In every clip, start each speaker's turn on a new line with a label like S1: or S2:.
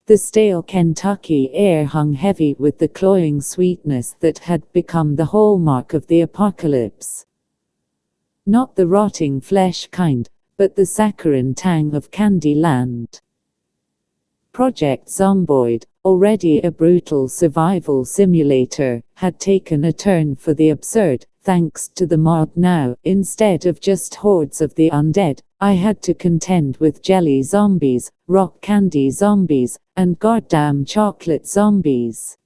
S1: The stale Kentucky air hung heavy with the cloying sweetness that had become the hallmark of the apocalypse. Not the rotting flesh kind, but the saccharine tang of Candyland. Project Zomboid, already a brutal survival simulator, had taken a turn for the absurd, thanks to the mod now. Instead of just hordes of the undead, I had to contend with jelly zombies, rock candy zombies, and goddamn chocolate zombies.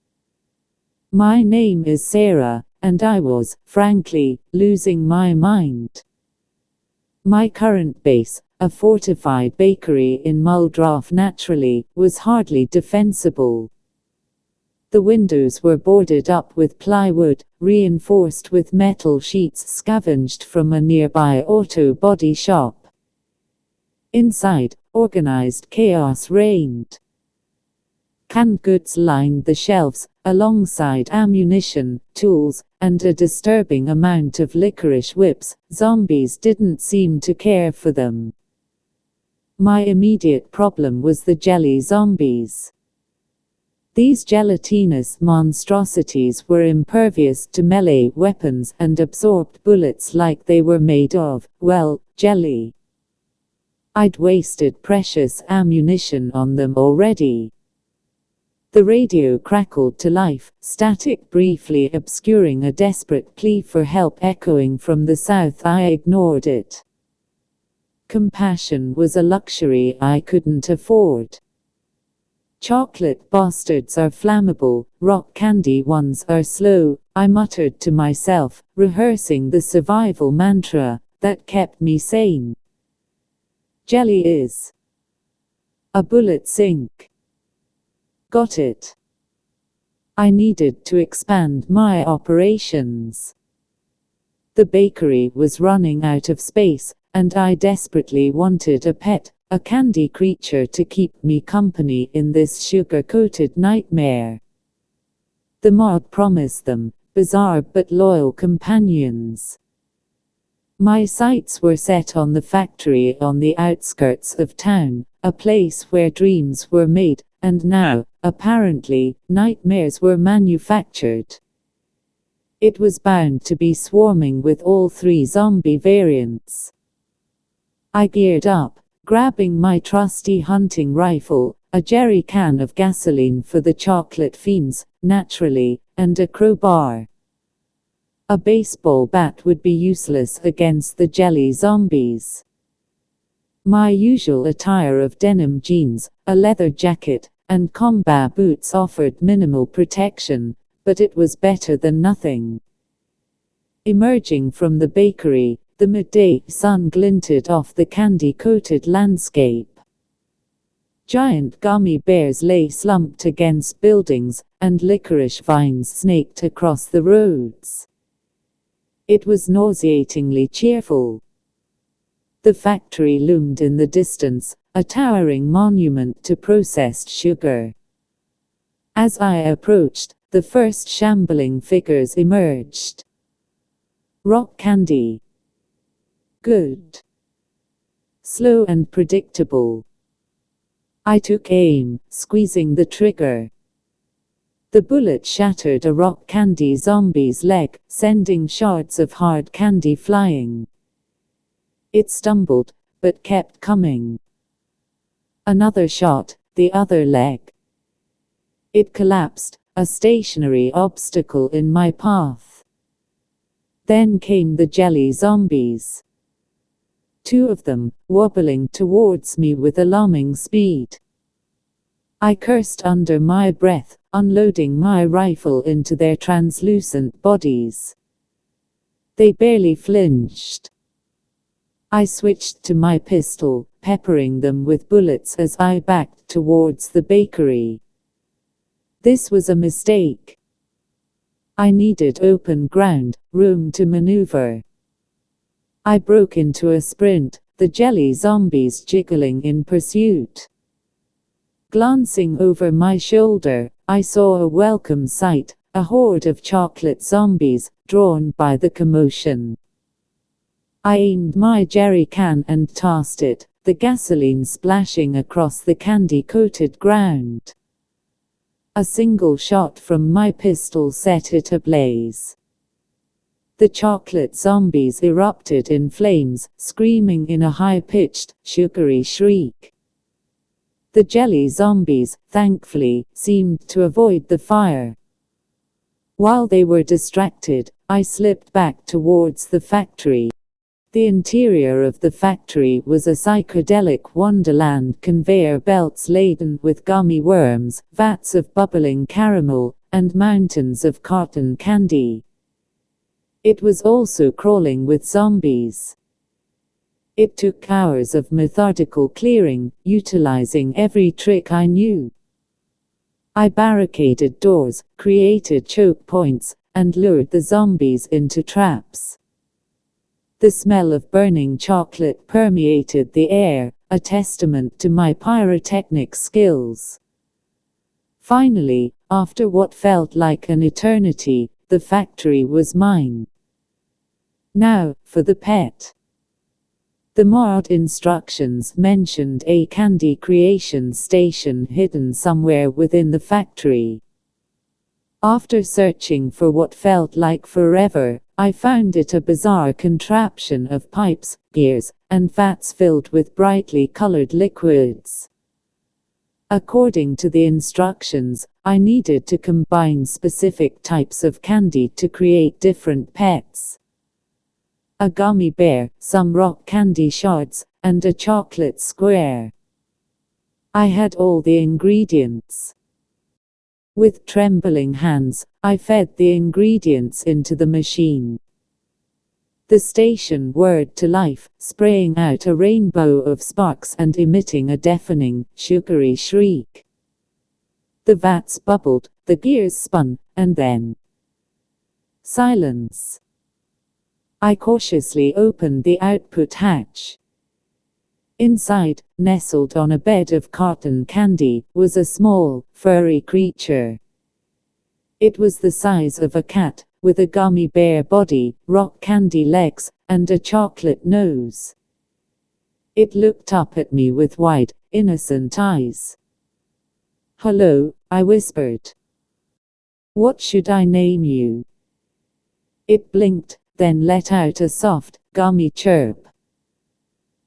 S1: My name is Sarah, and I was, frankly, losing my mind. My current base, a fortified bakery in Muldroff naturally, was hardly defensible. The windows were boarded up with plywood, reinforced with metal sheets scavenged from a nearby auto body shop. Inside, organized chaos reigned. Canned goods lined the shelves, alongside ammunition, tools, and a disturbing amount of licorice whips. Zombies didn't seem to care for them. My immediate problem was the jelly zombies. These gelatinous monstrosities were impervious to melee weapons and absorbed bullets like they were made of, well, jelly. I'd wasted precious ammunition on them already. The radio crackled to life, static briefly obscuring a desperate plea for help echoing from the south. I ignored it. Compassion was a luxury I couldn't afford. Chocolate bastards are flammable, rock candy ones are slow, I muttered to myself, rehearsing the survival mantra that kept me sane. Jelly is a bullet sink. Got it. I needed to expand my operations. The bakery was running out of space, and I desperately wanted a pet, a candy creature to keep me company in this sugar-coated nightmare. The mod promised them, bizarre but loyal companions. My sights were set on the factory on the outskirts of town, a place where dreams were made, and now, apparently, nightmares were manufactured. It was bound to be swarming with all three zombie variants. I geared up, grabbing my trusty hunting rifle, a jerry can of gasoline for the chocolate fiends, naturally, and a crowbar. A baseball bat would be useless against the jelly zombies. My usual attire of denim jeans, a leather jacket, and combat boots offered minimal protection, but it was better than nothing. Emerging from the bakery, the midday sun glinted off the candy-coated landscape. Giant gummy bears lay slumped against buildings, and licorice vines snaked across the roads. It was nauseatingly cheerful. The factory loomed in the distance, a towering monument to processed sugar. As I approached, the first shambling figures emerged. Rock candy. Good. Slow and predictable. I took aim, squeezing the trigger. The bullet shattered a rock candy zombie's leg, sending shards of hard candy flying. It stumbled, but kept coming. Another shot, the other leg. It collapsed, a stationary obstacle in my path. Then came the jelly zombies. Two of them, wobbling towards me with alarming speed. I cursed under my breath, unloading my rifle into their translucent bodies. They barely flinched. I switched to my pistol, peppering them with bullets as I backed towards the bakery. This was a mistake. I needed open ground, room to maneuver. I broke into a sprint, the jelly zombies jiggling in pursuit. Glancing over my shoulder, I saw a welcome sight, a horde of chocolate zombies, drawn by the commotion. I aimed my jerry can and tossed it, the gasoline splashing across the candy-coated ground. A single shot from my pistol set it ablaze. The chocolate zombies erupted in flames, screaming in a high-pitched, sugary shriek. The jelly zombies, thankfully, seemed to avoid the fire. While they were distracted, I slipped back towards the factory. The interior of the factory was a psychedelic wonderland, conveyor belts laden with gummy worms, vats of bubbling caramel, and mountains of cotton candy. It was also crawling with zombies. It took hours of methodical clearing, utilizing every trick I knew. I barricaded doors, created choke points, and lured the zombies into traps. The smell of burning chocolate permeated the air, a testament to my pyrotechnic skills. Finally, after what felt like an eternity, the factory was mine. Now, for the pet. The mod instructions mentioned a candy creation station hidden somewhere within the factory. After searching for what felt like forever, I found it a bizarre contraption of pipes, gears, and vats filled with brightly colored liquids. According to the instructions, I needed to combine specific types of candy to create different pets. A gummy bear, some rock candy shards, and a chocolate square. I had all the ingredients. With trembling hands, I fed the ingredients into the machine. The station whirred to life, spraying out a rainbow of sparks and emitting a deafening, sugary shriek. The vats bubbled, the gears spun, and then silence. I cautiously opened the output hatch. Inside, nestled on a bed of cotton candy, was a small, furry creature. It was the size of a cat, with a gummy bear body, rock candy legs, and a chocolate nose. It looked up at me with wide, innocent eyes. "Hello," I whispered. "What should I name you?" It blinked, then let out a soft, gummy chirp.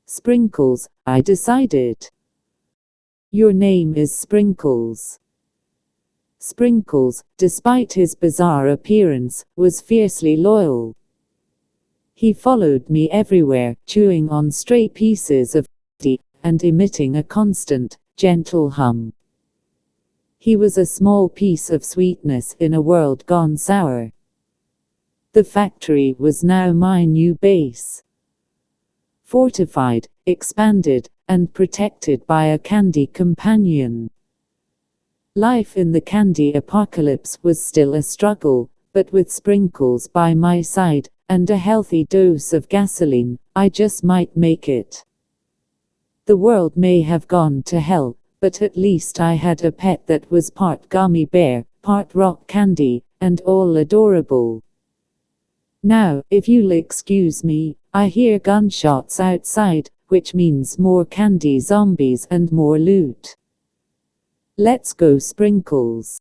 S1: "Sprinkles," I decided. "Your name is Sprinkles." Sprinkles, despite his bizarre appearance, was fiercely loyal. He followed me everywhere, chewing on stray pieces of candy, and emitting a constant, gentle hum. He was a small piece of sweetness in a world gone sour. The factory was now my new base. Fortified, expanded, and protected by a candy companion. Life in the candy apocalypse was still a struggle, but with Sprinkles by my side, and a healthy dose of gasoline, I just might make it. The world may have gone to hell, but at least I had a pet that was part gummy bear, part rock candy, and all adorable. Now, if you'll excuse me, I hear gunshots outside, which means more candy zombies and more loot. Let's go, Sprinkles.